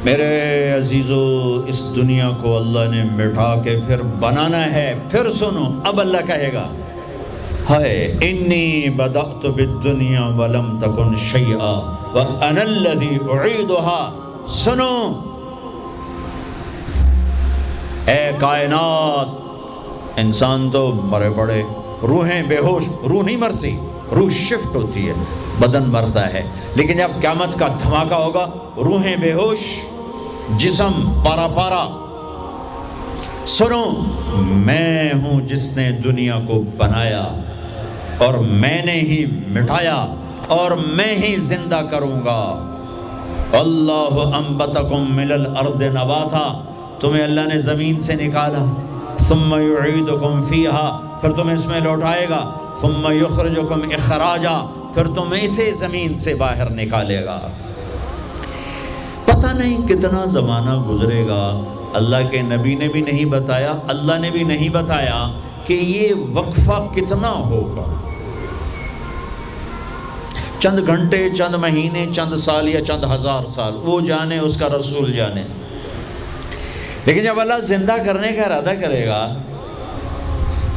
میرے عزیزو، اس دنیا کو اللہ نے مٹا کے پھر بنانا ہے۔ پھر سنو، اب اللہ کہے گا ہائے انی بدأت بالدنیا ولم تکن شیئا وانا الذی اعیدها۔ سنو اے کائنات، انسان تو مرے پڑے، روحیں بے ہوش، روح نہیں مرتی، روح شفٹ ہوتی ہے، بدن مرتا ہے، لیکن جب قیامت کا دھماکہ ہوگا روحیں بے ہوش، جسم پارا پارا۔ سنو، میں ہوں جس نے دنیا کو بنایا اور میں نے ہی مٹایا اور میں ہی زندہ کروں گا۔ اللہ انبتکم من الارض نباتا، تمہیں اللہ نے زمین سے نکالا، ثم یعیدکم فیہا، پھر تمہیں اس میں لوٹائے گا، ثم یخرجکم اخراجا، پھر تمہیں اسے زمین سے باہر نکالے گا۔ پتہ نہیں کتنا زمانہ گزرے گا، اللہ کے نبی نے بھی نہیں بتایا، اللہ نے بھی نہیں بتایا کہ یہ وقفہ کتنا ہوگا۔ چند گھنٹے، چند مہینے، چند سال یا چند ہزار سال، وہ جانے، اس کا رسول جانے۔ لیکن جب اللہ زندہ کرنے کا ارادہ کرے گا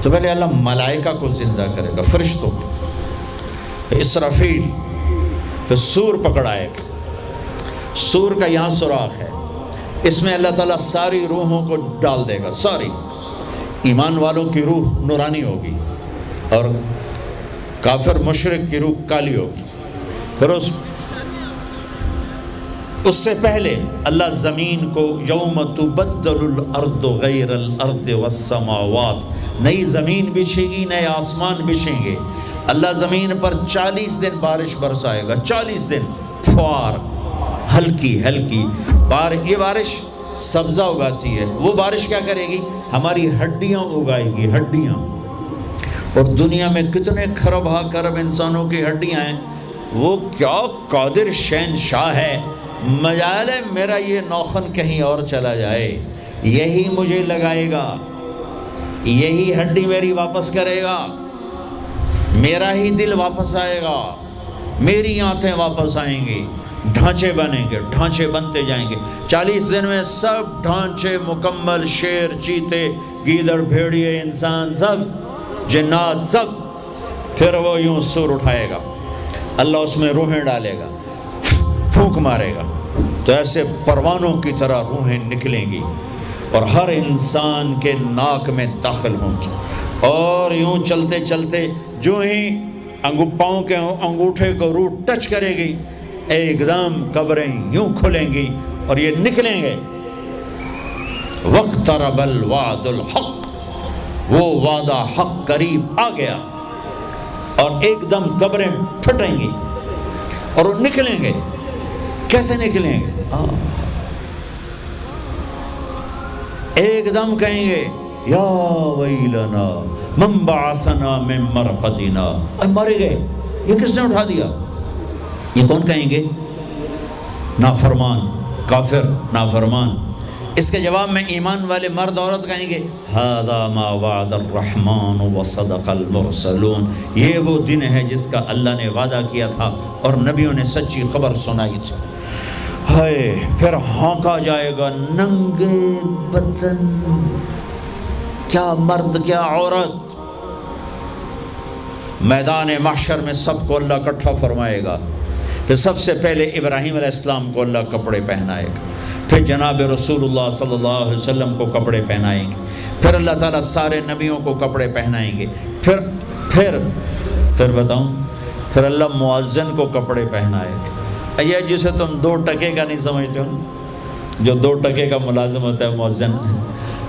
تو پہلے اللہ ملائکہ کو زندہ کرے گا، فرشتوں کو، پھر اسرافیل، پھر سور پکڑائے گا۔ سور کا یہاں سوراخ ہے، اس میں اللہ تعالیٰ ساری روحوں کو ڈال دے گا، ساری۔ ایمان والوں کی روح نورانی ہوگی اور کافر مشرک کی روح کالی ہوگی۔ پھر اس سے پہلے اللہ زمین کو یوم تبدل الارض غیر الارض والسماوات، نئی زمین بچھے گی، نئے آسمان بچھیں گے۔ اللہ زمین پر 40 دن بارش برسائے گا، 40 دن فوار، ہلکی ہلکی یہ بارش سبزہ اگاتی ہے، وہ بارش کیا کرے گی؟ ہماری ہڈیاں اگائے گی، ہڈیاں۔ اور دنیا میں کتنے کھرب ہا کرب انسانوں کی ہڈیاں ہیں، وہ کیا قادر شہنشاہ ہے، مجال ہے میرا یہ نوخن کہیں اور چلا جائے، یہی مجھے لگائے گا، یہی ہڈی میری واپس کرے گا، میرا ہی دل واپس آئے گا، میری آنتیں واپس آئیں گی، ڈھانچے بنیں گے، ڈھانچے بنتے جائیں گے۔ 40 دن میں سب ڈھانچے مکمل، شیر، چیتے، گیدڑ، بھیڑیے، انسان، سب جنات، سب۔ پھر وہ یوں سور اٹھائے گا، اللہ اس میں روحیں ڈالے گا، پھونک مارے گا، تو ایسے پروانوں کی طرح روحیں نکلیں گی اور ہر انسان کے ناک میں داخل ہوں گی، اور یوں چلتے چلتے جو ہی پاؤں کے انگوٹھے کو روح ٹچ کرے گی، ایک دم قبریں یوں کھلیں گی اور یہ نکلیں گے۔ واقترب الوعد الحق، وہ وعدہ حق قریب آ گیا، اور ایک دم قبریں پھٹیں گی اور وہ نکلیں گے۔ کیسے نکلیں گے؟ ایک دم کہیں گے یا ویلنا من بعثنا من مرقدنا، مر گئے، یہ کس نے اٹھا دیا؟ یہ کون کہیں گے؟ نافرمان، کافر، نافرمان۔ اس کے جواب میں ایمان والے مرد عورت کہیں گے ھذا ما وعد الرحمن وصدق المرسلون، یہ وہ دن ہے جس کا اللہ نے وعدہ کیا تھا اور نبیوں نے سچی خبر سنائی تھی۔ ہائے، پھر ہانکا جائے گا، ننگے بدن، کیا مرد کیا عورت، میدان محشر میں سب کو اللہ اکٹھا فرمائے گا۔ پھر سب سے پہلے ابراہیم علیہ السلام کو اللہ کپڑے پہنائے گا، پھر جناب رسول اللہ صلی اللہ علیہ وسلم کو کپڑے پہنائیں گے، پھر اللہ تعالیٰ سارے نبیوں کو کپڑے پہنائیں گے، پھر بتاؤں، پھر اللہ مؤذن کو کپڑے پہنائے گا۔ یہ جسے تم 2 ٹکے کا نہیں سمجھتے ہو، جو 2 ٹکے کا ملازم ہوتا ہے مؤذن،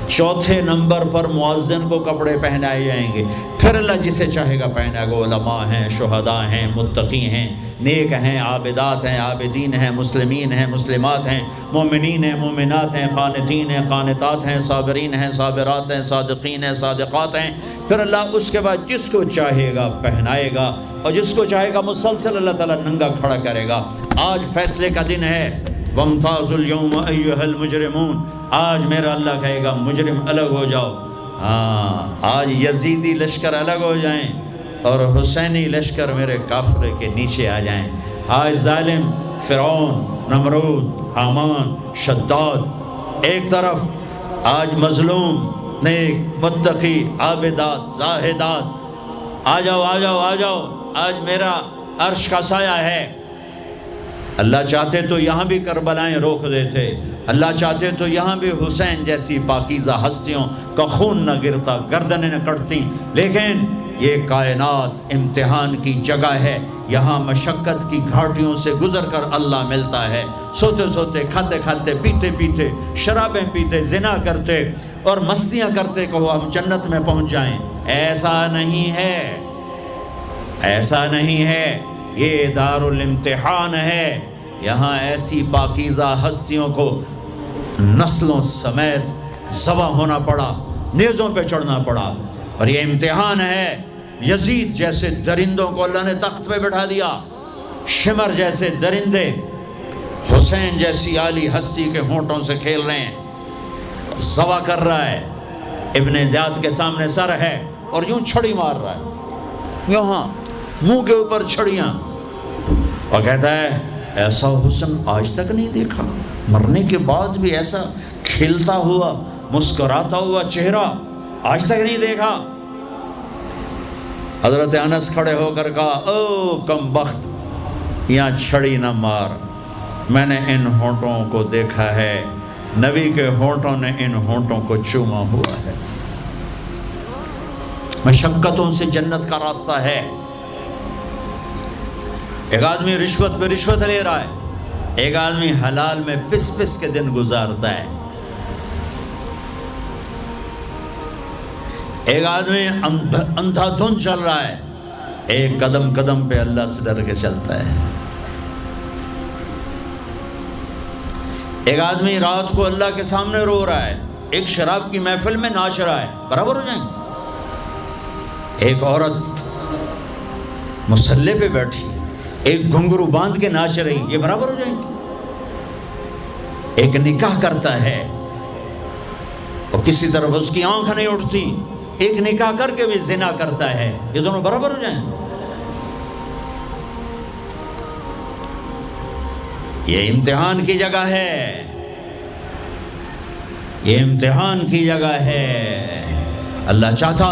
4تھے نمبر پر مؤذن کو کپڑے پہنائے جائیں گے۔ پھر اللہ جسے چاہے گا پہنائے گا، علماء ہیں، شہداء ہیں، متقی ہیں، نیک ہیں، عابدات ہیں، عابدین ہیں، مسلمین ہیں، مسلمات ہیں، مومنین ہیں، مومنات ہیں، قانتین ہیں، قانتات ہیں، صابرین ہیں، صابرات ہیں، صادقین ہیں، صادقات ہیں۔ پھر اللہ اس کے بعد جس کو چاہے گا پہنائے گا، اور جس کو چاہے گا مسلسل اللہ تعالیٰ ننگا کھڑا کرے گا۔ آج فیصلے کا دن ہے، وَامْتَازُوا الْيَوْمَ أَيُّهَا الْمُجْرِمُونَ، آج میرا اللہ کہے گا مجرم الگ ہو جاؤ۔ آج یزیدی لشکر الگ ہو جائیں اور حسینی لشکر میرے کافر کے نیچے آ جائیں۔ آج ظالم فرعون نمرود، حامان، شداد، ایک طرف آج مظلوم، نیک، متقی، عابدات، زاہدات، آ جاؤ آ جاؤ آ جاؤ، آج میرا عرش کا سایہ ہے۔ اللہ چاہتے تو یہاں بھی کربلائیں روک دیتے، اللہ چاہتے تو یہاں بھی حسین جیسی پاکیزہ ہستیوں کا خون نہ گرتا، گردنیں نہ کٹتی، لیکن یہ کائنات امتحان کی جگہ ہے، یہاں مشقت کی گھاٹیوں سے گزر کر اللہ ملتا ہے۔ سوتے سوتے، کھاتے کھاتے، پیتے پیتے، شرابیں پیتے، زنا کرتے اور مستیاں کرتے کہو ہم جنت میں پہنچ جائیں، ایسا نہیں ہے، ایسا نہیں ہے، یہ دار الامتحان ہے۔ یہاں ایسی پاکیزہ ہستیوں کو نسلوں سمیت ذبح ہونا پڑا، نیزوں پہ چڑھنا پڑا، اور یہ امتحان ہے۔ یزید جیسے درندوں کو اللہ نے تخت پہ بٹھا دیا، شمر جیسے درندے حسین جیسی عالی ہستی کے ہونٹوں سے کھیل رہے ہیں، ذبح کر رہا ہے، ابن زیاد کے سامنے سر ہے اور یوں چھڑی مار رہا ہے، یہاں منہ کے اوپر چھڑیاں، اور کہتا ہے ایسا حسن آج تک نہیں دیکھا، مرنے کے بعد بھی ایسا کھلتا ہوا مسکراتا ہوا چہرہ آج تک نہیں دیکھا۔ حضرت انس کھڑے ہو کر کہا او کم بخت، یہاں چھڑی نہ مار، میں نے ان ہونٹوں کو دیکھا ہے، نبی کے ہونٹوں نے ان ہونٹوں کو چوما ہوا ہے۔ مشقتوں سے جنت کا راستہ ہے۔ ایک آدمی رشوت پہ رشوت لے رہا ہے، ایک آدمی حلال میں پس پس کے دن گزارتا ہے، ایک آدمی اندھا دھن چل رہا ہے، ایک قدم قدم پہ اللہ سے ڈر کے چلتا ہے، ایک آدمی رات کو اللہ کے سامنے رو رہا ہے، ایک شراب کی محفل میں ناچ رہا ہے، برابر ہو جائیں گے؟ ایک عورت مصلی پہ بیٹھی، ایک گھنگرو باندھ کے ناچ رہی، یہ برابر ہو جائیں گے؟ ایک نکاح کرتا ہے اور کسی طرف اس کی آنکھ نہیں اٹھتی، ایک نکاح کر کے بھی زنا کرتا ہے، یہ دونوں برابر ہو جائیں گے؟ یہ امتحان کی جگہ ہے، یہ امتحان کی جگہ ہے۔ اللہ چاہتا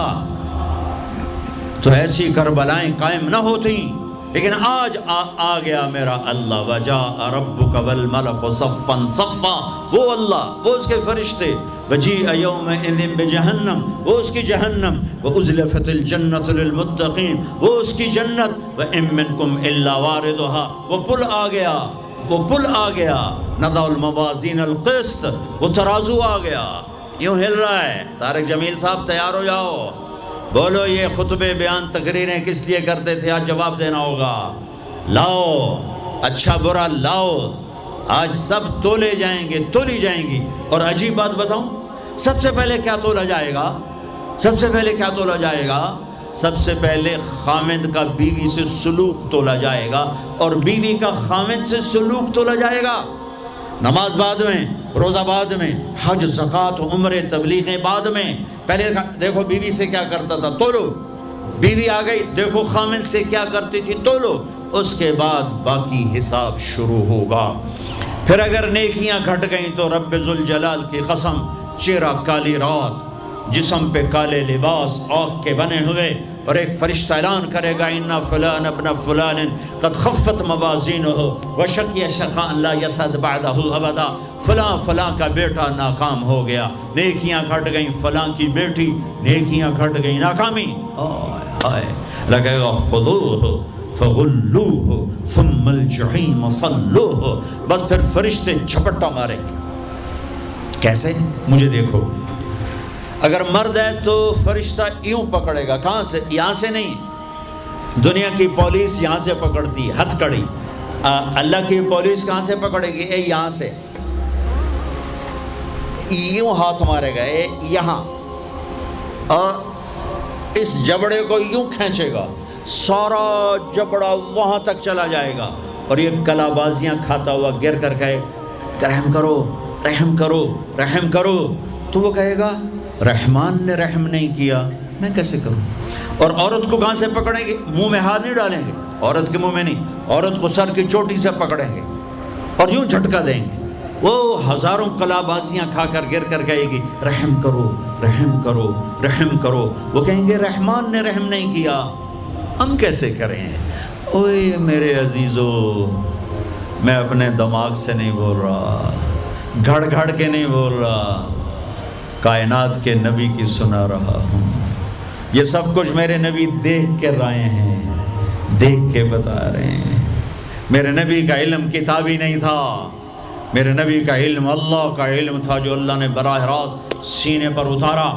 تو ایسی کربلائیں قائم نہ ہوتی، لیکن آج آ گیا میرا اللہ، وجاء ربک والملک صفا صفا، وہ اللہ، وہ اس کے فرشتے، وجیء یومئذ بجہنم، وہ اس کی جہنم، وازلفت الجنۃ للمتقین، وہ اس کی جنت، وان منکم الا واردها، وہ پل آ گیا، وہ پل آ گیا، نضع الموازین القسط، وہ ترازو آ گیا، یوں ہل رہا ہے۔ طارق جمیل صاحب تیار ہو جاؤ، بولو یہ خطبے بیان تقریریں کس لیے کرتے تھے، آج جواب دینا ہوگا، لاؤ اچھا برا لاؤ، آج سب تولے جائیں گے، تولی جائیں گی۔ اور عجیب بات بتاؤں، سب سے پہلے کیا تولا جائے گا؟ سب سے پہلے کیا تولا جائے گا؟ سب سے پہلے خامد کا بیوی سے سلوک تولا جائے گا، اور بیوی کا خامد سے سلوک تولا جائے گا۔ نماز بعد میں، روزہ بعد میں، حج، زکوٰۃ، عمرے، تبلیغیں بعد میں، پہلے دیکھو بیوی سے کیا کرتا تھا، تولو، بیوی آ گئی، دیکھو خامد سے کیا کرتی تھی، تولو، اس کے بعد باقی حساب شروع ہوگا۔ پھر اگر نیکیاں گھٹ گئیں تو رب ذوالجلال کی قسم، چہرہ کالی رات، جسم پہ کالے لباس آگ کے بنے ہوئے، اور ایک فرشتہ اعلان کرے گا ان فلان ابن فلان قد خفت موازینہ وشقی شقاء لا یسعد بعدہ ابدا، فلاں فلاں کا بیٹا ناکام ہو گیا، نیکیاں گھٹ گئیں، فلاں کی بیٹی نیکیاں گھٹ گئیں، ناکامی، ہائے لگے گا خذوہ فغلوہ ثم الجحیم صلوہ، بس پھر فرشتے جھپٹا مارے۔ کیسے؟ مجھے دیکھو، اگر مرد ہے تو فرشتہ یوں پکڑے گا، کہاں سے؟ یہاں سے نہیں، دنیا کی پولیس یہاں سے پکڑتی ہے، ہتھ کڑی، اللہ کی پولیس کہاں سے پکڑے گی؟ اے یہاں سے، یوں ہاتھ مارے گا، اے یہاں، اور اس جبڑے کو یوں کھینچے گا، سارا جبڑا وہاں تک چلا جائے گا، اور یہ کلا بازیاں کھاتا ہوا گر کر کہے رحم کرو رحم کرو رحم کرو، تو وہ کہے گا رحمان نے رحم نہیں کیا، میں کیسے کروں؟ اور عورت کو کہاں سے پکڑیں گے؟ منہ میں ہاتھ نہیں ڈالیں گے، عورت کے منہ میں نہیں، عورت کو سر کی چوٹی سے پکڑیں گے، اور یوں جھٹکا دیں گے، وہ ہزاروں کلابازیاں کھا کر گر کر کہے گی رحم کرو رحم کرو رحم کرو، وہ کہیں گے رحمان نے رحم نہیں کیا، ہم کیسے کریں؟ اوے میرے عزیزو، میں اپنے دماغ سے نہیں بول رہا، گھڑ گھڑ کے نہیں بول رہا، کائنات کے نبی کی سنا رہا ہوں۔ یہ سب کچھ میرے نبی دیکھ کے رائے ہیں، دیکھ کے بتا رہے ہیں۔ میرے نبی کا علم کتابی نہیں تھا، میرے نبی کا علم اللہ کا علم تھا جو اللہ نے براہ راست سینے پر اتارا۔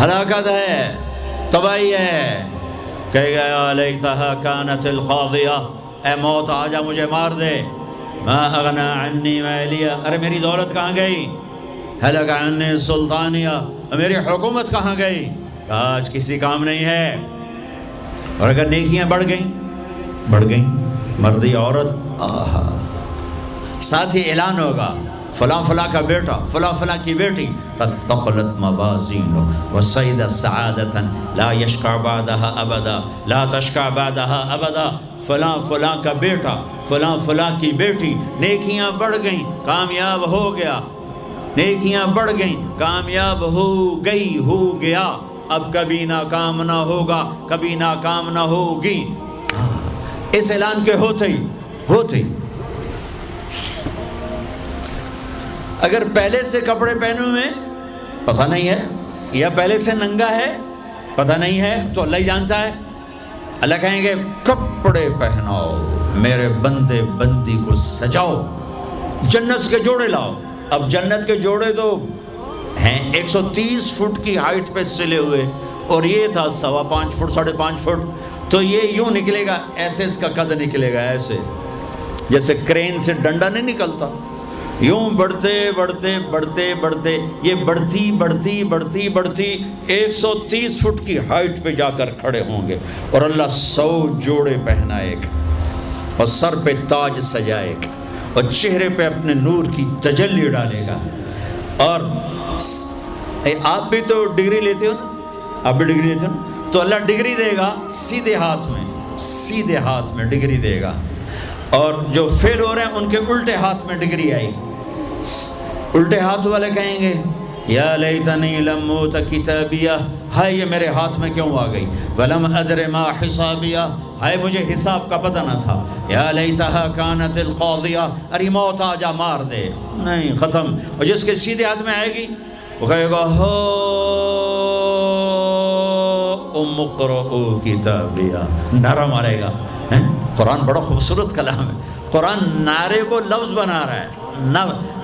ہلاکت ہے، تباہی ہے، کہے گا یا لیتہا کانت القاضیہ، اے موت آجا مجھے مار دے، ما اغنی عنی مالیہ، ارے میری دولت کہاں گئی؟ ہلک عنی سلطانیہ، میری حکومت کہاں گئی؟ آج کسی کام نہیں ہے۔ اور اگر نیکیاں بڑھ گئیں، مردی عورت، آہا، ساتھ ہی اعلان ہوگا فلاں فلاں کا بیٹا، فلاں فلاں کی بیٹی، قد ثقلت موازینہ وصید سعادتا لا یشقع بعدها ابدا، لا تشقع بعدها ابدا، فلاں فلاں کا بیٹا، فلاں فلاں کی بیٹی، نیکیاں بڑھ گئیں، کامیاب ہو گیا، نیکیاں بڑھ گئیں، کامیاب ہو گیا، اب کبھی ناکام نہ ہوگا، کبھی ناکام نہ ہوگی۔ اس اعلان کے ہوتے ہی اگر پہلے سے کپڑے پہنے ہوئے پتہ نہیں ہے، یا پہلے سے ننگا ہے پتہ نہیں ہے، تو اللہ ہی جانتا ہے۔ اللہ کہیں گے کپڑے پہناؤ، میرے بندے بندی کو سجاؤ، جنت کے جوڑے لاؤ۔ اب جنت کے جوڑے تو ہیں 130 فٹ کی ہائٹ پہ سلے ہوئے، اور یہ تھا 5.25 فٹ 5.5 فٹ، تو یہ یوں نکلے گا، ایسے اس کا قد نکلے گا، ایسے جیسے کرین سے ڈنڈا نہیں نکلتا، یوں بڑھتے بڑھتے بڑھتے بڑھتے یہ بڑھتی 130 فٹ کی ہائٹ پہ جا کر کھڑے ہوں گے، اور اللہ 100 جوڑے پہنائے گا، اور سر پہ تاج سجائے گا، اور چہرے پہ اپنے نور کی تجلی ڈالے گا۔ اور آپ بھی تو ڈگری لیتے ہو نا، آپ بھی ڈگری لیتے ہو نا، تو اللہ ڈگری دے گا سیدھے ہاتھ میں ڈگری دے گا، اور جو فیل ہو رہے ہیں ان کے الٹے ہاتھ میں ڈگری آئے گی۔ الٹے ہاتھ والے کہیں گے یا لیتنی لم اوت کتابیہ، ہائے یہ میرے ہاتھ میں کیوں آ گئی، ولم ادر ما حسابیہ، ہائے مجھے حساب کا پتہ نہ تھا، یا لیتہا کانت القاضیہ، ارے موت آجا مار دے، نہیں ختم۔ اور جس کے سیدھے ہاتھ میں آئے گی وہ کہے گا ہو ام اقرؤ کتابیہ، نعرہ مارے گا۔ قرآن بڑا خوبصورت کلام ہے، قرآن نعرے کو لفظ بنا رہا ہے۔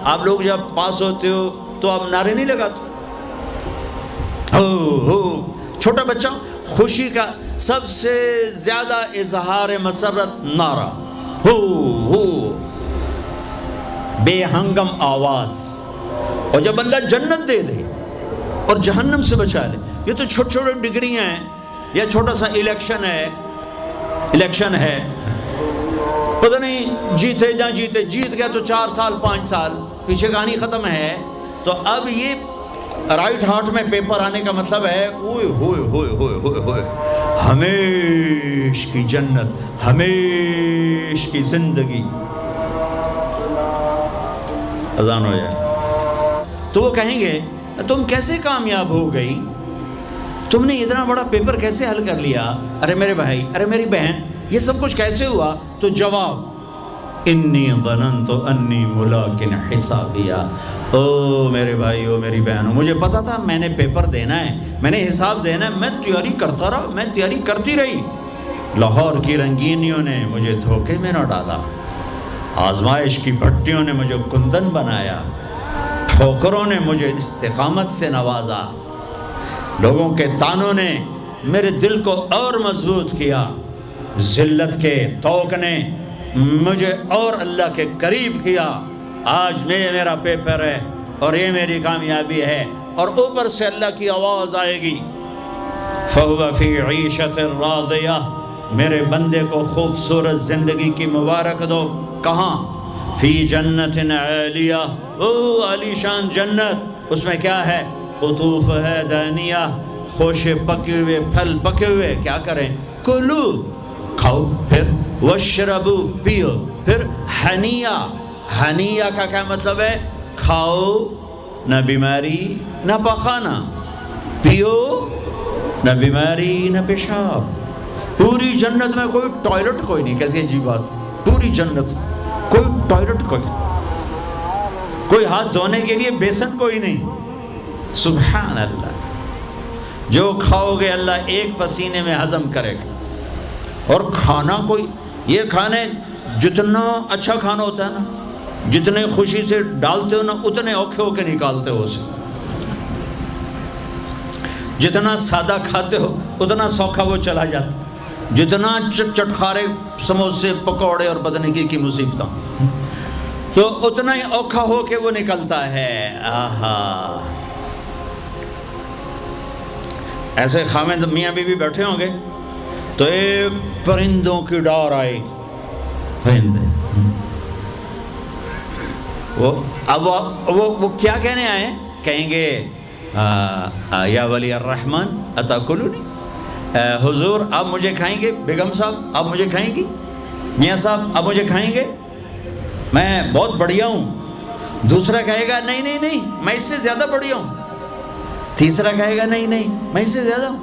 آپ لوگ جب پاس ہوتے ہو تو آپ نعرے نہیں لگاتے، ہو چھوٹا بچہ خوشی کا سب سے زیادہ اظہار مسرت نعرہ، ہو بے ہنگم آواز۔ اور جب اللہ جنت دے دے اور جہنم سے بچا لے، یہ تو چھوٹے چھوٹے ڈگریاں ہیں، یا چھوٹا سا الیکشن ہے، پتہ نہیں جیتے جہاں جیت گیا تو 4 سال 5 سال پیچھے کہانی ختم ہے۔ تو اب یہ رائٹ ہارٹ میں پیپر آنے کا مطلب ہے اوئے ہوئے ہوئے ہوئے ہوئے ہوئے ہمیش کی جنت، ہمیش کی زندگی۔ اذان ہو جائے تو وہ کہیں گے تم کیسے کامیاب ہو گئی، تم نے اتنا بڑا پیپر کیسے حل کر لیا، ارے میرے بھائی، ارے میری بہن، یہ سب کچھ کیسے ہوا؟ تو جواب انی ظننت انی ملاق حسابیہ، او میرے بھائی، او میری بہنوں، مجھے پتا تھا میں نے پیپر دینا ہے، میں نے حساب دینا ہے، میں تیاری کرتا رہا، میں تیاری کرتی رہی۔ لاہور کی رنگینیوں نے مجھے دھوکے میں نہ ڈالا، آزمائش کی بھٹیوں نے مجھے کندن بنایا، ٹھوکروں نے مجھے استقامت سے نوازا، لوگوں کے تانوں نے میرے دل کو اور مضبوط کیا، ذلت کے توق نے مجھے اور اللہ کے قریب کیا۔ آج میرا پیپر ہے اور یہ میری کامیابی ہے، اور اوپر سے اللہ کی آواز آئے گی فَهُوَ فِي عِيشَةٍ رَاضِيَةٍ، میرے بندے کو خوبصورت زندگی کی مبارک دو۔ کہاں؟ فی جنت عالیہ، او عالی شان جنت، اس میں کیا ہے؟ قطوف ہے دانیہ، خوشے پکے ہوئے، پھل پکے ہوئے، کیا کریں؟ کلو، کھاؤ، پھر وشربو پیو. پھر ہنیا، ہنیا کا کیا مطلب ہے؟ کھاؤ نہ بیماری نہ پخانا، پیو نہ بیماری نہ پیشاب. پوری جنت میں کوئی ٹوائلٹ کوئی نہیں. کیسی عجیب بات، پوری جنت کوئی ٹوائلٹ کوئی ہاتھ دھونے کے لیے بیسن کوئی نہیں. سبحان اللہ. جو کھاؤ گے اللہ ایک پسینے میں ہضم کرے گا. اور کھانا کوئی، یہ کھانے جتنا اچھا کھانا ہوتا ہے نا، جتنے خوشی سے ڈالتے ہو نا اتنے اوکھے ہو کے نکالتے ہو اسے. جتنا سادہ کھاتے ہو اتنا سوکھا وہ چلا جاتا. جتنا چٹخارے سموسے پکوڑے اور بدنگی کی مصیبتیں تو اتنا ہی اوکھا ہو کے وہ نکلتا ہے. آہا. ایسے خامد میاں بیوی بیٹھے ہوں گے تو ایک پرندوں کی ڈار آئے. پرندے وہ کیا کہنے آئے؟ کہیں گے یا ولی الرحمن اتاکلونی، حضور آپ مجھے کھائیں گے؟ بیگم صاحب آپ مجھے کھائیں گی؟ میاں صاحب آپ مجھے کھائیں گے؟ میں بہت بڑھیا ہوں. دوسرا کہے گا نہیں نہیں نہیں میں اس سے زیادہ بڑھیا ہوں. تیسرا کہے گا نہیں نہیں میں اس سے زیادہ ہوں.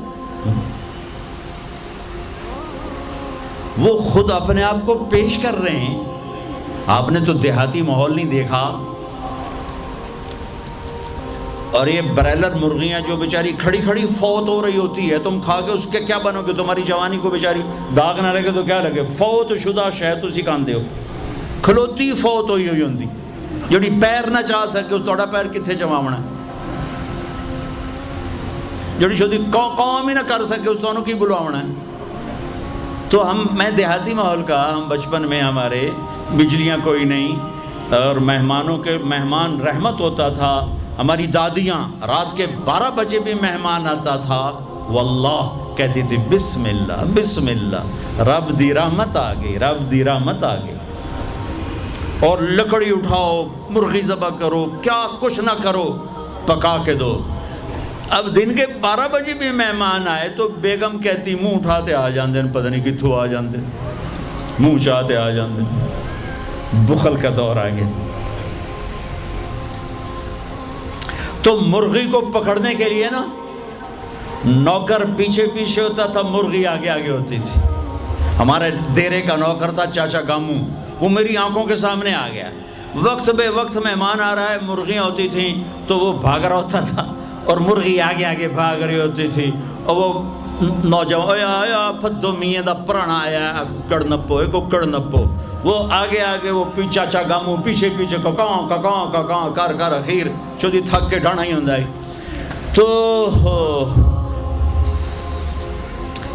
وہ خود اپنے آپ کو پیش کر رہے ہیں. آپ نے تو دیہاتی ماحول نہیں دیکھا. اور یہ برائلر مرغیاں جو بیچاری کھڑی کھڑی فوت ہو رہی ہوتی ہے، تم کھا کے اس کے کیا بنو گے؟ تمہاری جوانی کو بیچاری داغ نہ لگے تو کیا لگے؟ فوت شدہ شہد اسی کاندے ہو کھلوتی فوت ہوئی ہوئی ہوندی جڑی پیر نہ چاہ سکے اس توڑا پیر کتھے چماونا ہے، جڑی شدی قوم ہی نہ کر سکے اس تو کی بلواونا ہے. تو میں دیہاتی ماحول کا، ہم بچپن میں ہمارے بجلیاں کوئی نہیں اور مہمان رحمت ہوتا تھا. ہماری دادیاں رات کے 12 بجے بھی مہمان آتا تھا واللہ کہتی تھی بسم اللہ بسم اللہ، رب دی رحمت آ گئی، رب دی رحمت آ گئی. اور لکڑی اٹھاؤ، مرغی ذبح کرو، کیا کچھ نہ کرو، پکا کے دو. اب دن کے 12 بجے بھی مہمان آئے تو بیگم کہتی منہ اٹھاتے آ جاندے، پتہ نہیں کتھوں آ جاندے، منہ چاہتے آ جاندے. بخل کا دور آ گیا. تو مرغی کو پکڑنے کے لیے نا نوکر پیچھے پیچھے ہوتا تھا، مرغی آگے آگے ہوتی تھی. ہمارے دیرے کا نوکر تھا چاچا گامو، وہ میری آنکھوں کے سامنے آ گیا. وقت بے وقت مہمان آ رہا ہے، مرغیاں ہوتی تھیں تو وہ بھاگ رہا ہوتا تھا اور مرغی آگے آگے بھاگ رہی ہوتی تھی. اور وہ نوجوان آیا پھدو میاں دا پرانا آیا ککڑ نپو ہے ککڑ نپو، وہ آگے آگے وہ چاچا گامو پیچھے پیچھے ککاؤں ککاؤں ککاؤں کر کر اخیر چودی تھک کے ڈھانا ہی ہوندائی. تو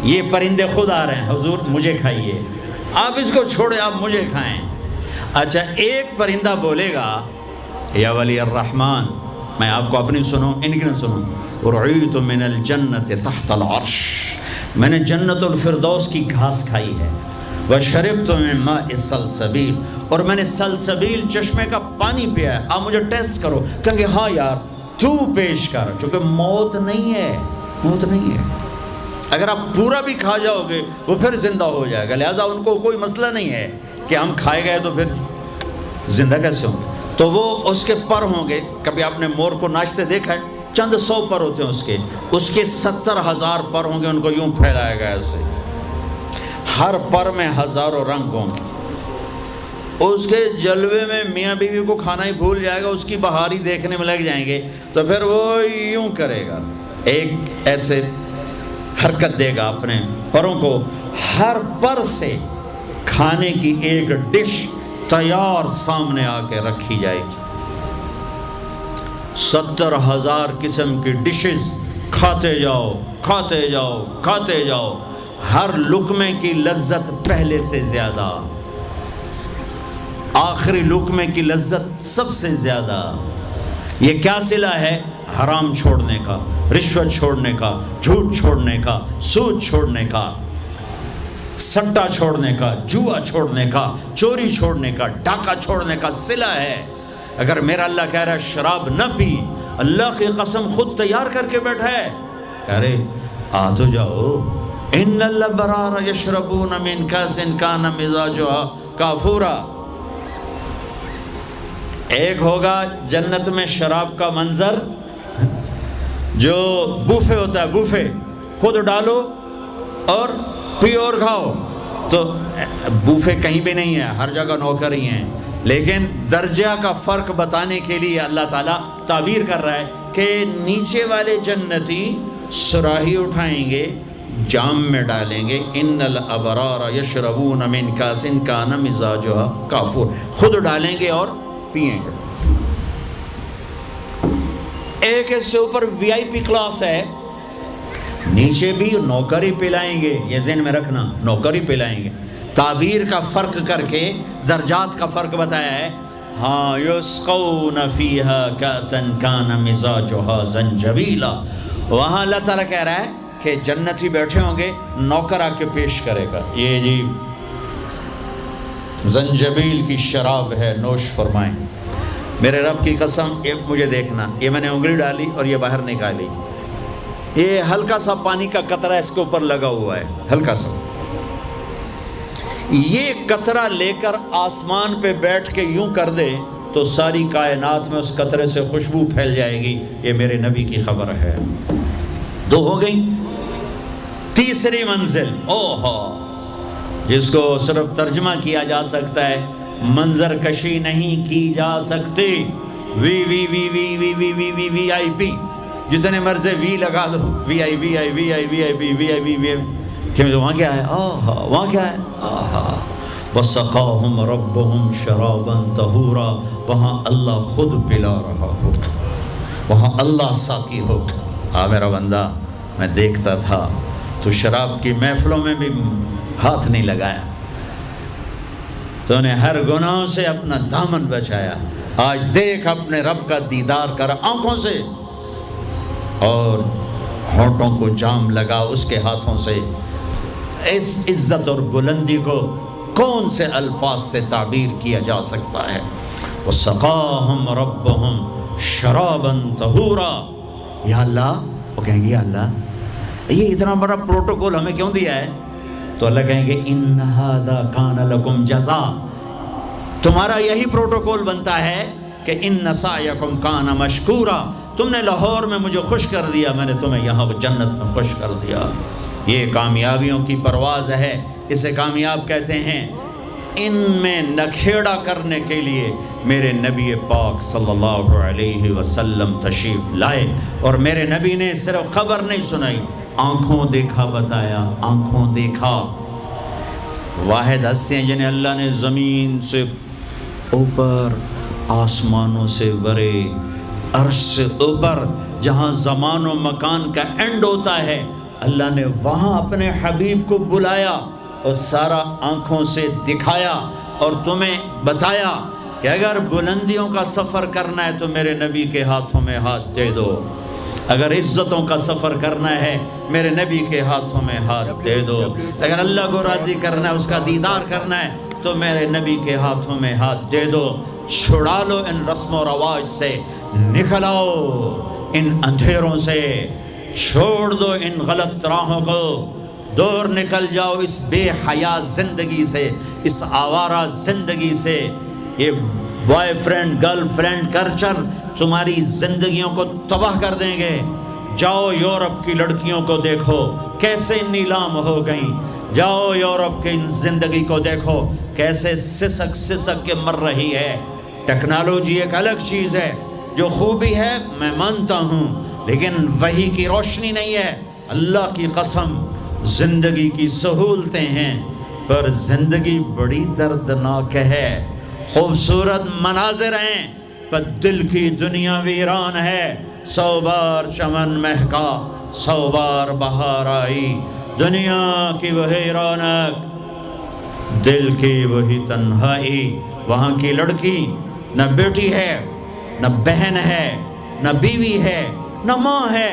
یہ پرندے خود آ رہے ہیں، حضور مجھے کھائیے، آپ اس کو چھوڑے آپ مجھے کھائیں. اچھا ایک پرندہ بولے گا یا ولی الرحمن، میں آپ کو اپنی سنوں ان کی نہ سنوں. رعیت من الجنت تحت العرش، میں نے جنت الفردوس کی گھاس کھائی ہے. وشربت من ماء السلسبیل، اور میں نے سلسبیل چشمے کا پانی پیا ہے. آپ مجھے ٹیسٹ کرو. کہیں گے ہاں یار تو پیش کر، چونکہ موت نہیں ہے، موت نہیں ہے. اگر آپ پورا بھی کھا جاؤ گے وہ پھر زندہ ہو جائے گا. لہٰذا ان کو کوئی مسئلہ نہیں ہے کہ ہم کھائے گئے تو پھر زندہ کیسے ہوں گے. تو وہ اس کے پر ہوں گے. کبھی آپ نے مور کو ناچتے دیکھا ہے؟ چند 100 پر ہوتے ہیں اس کے 70,000 پر ہوں گے. ان کو یوں پھیلایا گیا ایسے، ہر پر میں ہزاروں رنگ ہوں گے. اس کے جلوے میں میاں بیوی کو کھانا ہی بھول جائے گا، اس کی بہاری دیکھنے میں لگ جائیں گے تو پھر وہ یوں کرے گا، ایک ایسے حرکت دے گا اپنے پروں کو. ہر پر سے کھانے کی ایک ڈش تیار سامنے آ کے رکھی جائے گی. 70,000 قسم کی ڈشز کھاتے جاؤ کھاتے جاؤ کھاتے جاؤ. ہر لقمے کی لذت پہلے سے زیادہ، آخری لقمے کی لذت سب سے زیادہ. یہ کیا صلہ ہے؟ حرام چھوڑنے کا، رشوت چھوڑنے کا، جھوٹ چھوڑنے کا، سود چھوڑنے کا، سٹا چھوڑنے کا، جوا چھوڑنے کا، چوری چھوڑنے کا، ڈاکہ چھوڑنے کا صلہ ہے. اگر میرا اللہ کہہ رہا ہے شراب نہ پی، اللہ کی قسم خود تیار کر کے بیٹھا ہے. ارے آ تو جاؤ، ان الابرار یشربون من کاس کان مزاجها کافورا. ایک ہوگا جنت میں شراب کا منظر جو بوفے ہوتا ہے، بوفے خود ڈالو اور پیو اور کھاؤ. تو بوفے کہیں بھی نہیں ہے، ہر جگہ نوکر ہی ہیں، لیکن درجہ کا فرق بتانے کے لیے اللہ تعالیٰ تعبیر کر رہا ہے کہ نیچے والے جنتی صراحی اٹھائیں گے، جام میں ڈالیں گے. ان الابرار یشربون من کاس کان مزاجها کافور، خود ڈالیں گے اور پئیں گے. ایک اس سے اوپر وی آئی پی کلاس ہے، نیچے بھی نوکر ہی پلائیں گے، یہ ذہن میں رکھنا، نوکر ہی پلائیں گے. تعبیر کا فرق کر کے درجات کا فرق بتایا ہے. ہاں یسقون فیہا کاسا کان مزاجها زنجبیلا. وہاں اللہ تعالیٰ کہہ رہا ہے کہ جنتی بیٹھے ہوں گے، نوکر آ کے پیش کرے گا، یہ جی زنجبیل کی شراب ہے، نوش فرمائیں. میرے رب کی قسم، مجھے دیکھنا، یہ میں نے انگلی ڈالی اور یہ باہر نکالی، یہ ہلکا سا پانی کا قطرہ اس کے اوپر لگا ہوا ہے، ہلکا سا. یہ قطرہ لے کر آسمان پہ بیٹھ کے یوں کر دے تو ساری کائنات میں اس قطرے سے خوشبو پھیل جائے گی. یہ میرے نبی کی خبر ہے. دو ہو گئی. تیسری منزل، اوہو، جس کو صرف ترجمہ کیا جا سکتا ہے، منظر کشی نہیں کی جا سکتی. وی وی وی وی وی وی وی وی وی آئی پی، جتنے مرضی وی لگا دو، وی آئی وی آئی وی آئی وی آئی پی وی آئی وی وی. وہاں کیا ہے؟ آہا، وہاں کیا ہے؟ آہا، وَسَقَاهُمْ رَبُّهُمْ شَرَابًا طَهُورًا. وہاں اللہ خود پلا رہا ہوگا، وہاں اللہ ساقی ہوگا. ہاں میرا بندہ، میں دیکھتا تھا تو شراب کی محفلوں میں بھی ہاتھ نہیں لگایا، تو نے ہر گناہ سے اپنا دامن بچایا. آج دیکھ اپنے رب کا دیدار کر آنکھوں سے، اور ہونٹوں کو جام لگا اس کے ہاتھوں سے. اس عزت اور بلندی کو کون سے الفاظ سے تعبیر کیا جا سکتا ہے؟ وَسَقَاهُمْ رَبُّهُمْ شَرَابًا طَهُورًا. یا اللہ، وہ کہیں گے یا اللہ یہ اتنا بڑا پروٹوکول ہمیں کیوں دیا ہے؟ تو اللہ کہیں گے ان ھذا کان لکم جزاء. تمہارا یہی پروٹوکول بنتا ہے کہ ان سعیکم کان مشکورا. تم نے لاہور میں مجھے خوش کر دیا، میں نے تمہیں یہاں جنت میں خوش کر دیا. یہ کامیابیوں کی پرواز ہے، اسے کامیاب کہتے ہیں. ان میں نکھیڑا کرنے کے لیے میرے نبی پاک صلی اللہ علیہ وسلم تشریف لائے، اور میرے نبی نے صرف خبر نہیں سنائی، آنکھوں دیکھا بتایا. آنکھوں دیکھا. واحد ہستیاں جنہیں اللہ نے زمین سے اوپر، آسمانوں سے برے، عرش سے اوپر، جہاں زمان و مکان کا اینڈ ہوتا ہے، اللہ نے وہاں اپنے حبیب کو بلایا اور سارا آنکھوں سے دکھایا اور تمہیں بتایا کہ اگر بلندیوں کا سفر کرنا ہے تو میرے نبی کے ہاتھوں میں ہاتھ دے دو، اگر عزتوں کا سفر کرنا ہے میرے نبی کے ہاتھوں میں ہاتھ دے دو، اگر اللہ کو راضی کرنا ہے، اس کا دیدار کرنا ہے تو میرے نبی کے ہاتھوں میں ہاتھ دے دو. چھڑا لو ان رسم و رواج سے، نکل آؤ ان اندھیروں سے، چھوڑ دو ان غلط راہوں کو، دور نکل جاؤ اس بے حیا زندگی سے، اس آوارہ زندگی سے. یہ boy friend girl friend culture تمہاری زندگیوں کو تباہ کر دیں گے. جاؤ یورپ کی لڑکیوں کو دیکھو کیسے نیلام ہو گئیں، جاؤ یورپ کی زندگی کو دیکھو کیسے سسک سسک کے مر رہی ہے. ٹیکنالوجی ایک الگ چیز ہے، جو خوبی ہے میں مانتا ہوں، لیکن وحی کی روشنی نہیں ہے. اللہ کی قسم زندگی کی سہولتیں ہیں، پر زندگی بڑی دردناک ہے. خوبصورت مناظر ہیں پر دل کی دنیا ویران ہے. 100 بار چمن مہکا، 100 بار بہار آئی، دنیا کی وہی رونق، دل کی وہی تنہائی. وہاں کی لڑکی نہ بیٹی ہے، نہ بہن ہے، نہ بیوی ہے، نہ ماں ہے.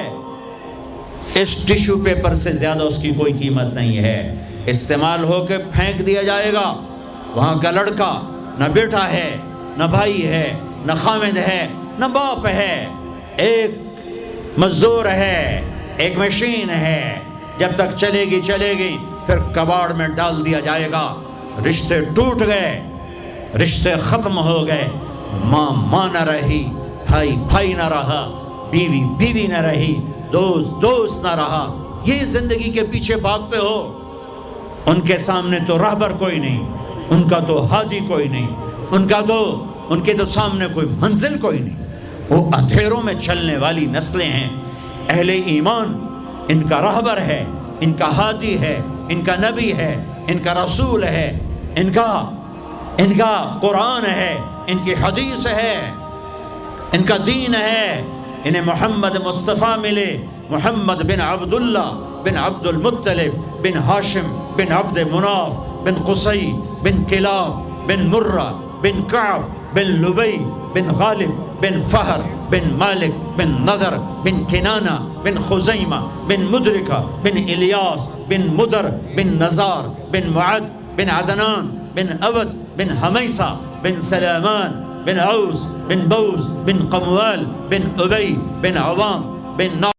اس ٹیشو پیپر سے زیادہ اس کی کوئی قیمت نہیں ہے، استعمال ہو کے پھینک دیا جائے گا. وہاں کا لڑکا نہ بیٹا ہے، نہ بھائی ہے، نہ خامد ہے، نہ باپ ہے، ایک مزدور ہے، ایک مشین ہے، جب تک چلے گی پھر کباڑ میں ڈال دیا جائے گا۔ رشتے ٹوٹ گئے، رشتے ختم ہو گئے، ماں نہ رہی، بھائی نہ رہا، بیوی نہ رہی، دوست نہ رہا۔ یہ زندگی کے پیچھے بھاگتے ہو۔ ان کے سامنے تو راہبر کوئی نہیں، ان کا تو ہادی کوئی نہیں، ان کے تو سامنے کوئی منزل کوئی نہیں۔ وہ اندھیروں میں چلنے والی نسلیں ہیں۔ اہل ایمان ان کا راہبر ہے، ان کا ہادی ہے، ان کا نبی ہے، ان کا رسول ہے، ان کا قرآن ہے، ان کی حدیث ہے، ان کا دین ہے۔ انہیں محمد مصطفیٰ ملے، محمد بن عبداللہ بن عبد المطلب بن ہاشم بن عبد مناف بن قصی بن کلاب بن مرہ بن کعب بن لبی بن غالب بن فہر بن مالک بن نضر بن کنانہ بن خزیمہ بن مدرکہ بن الیاس بن مدر بن نزار بن معد بن عدنان بن عبد بن حمیسہ بن سلامان بن عوس بن بوز بن قموال بن ابی بن عوام بن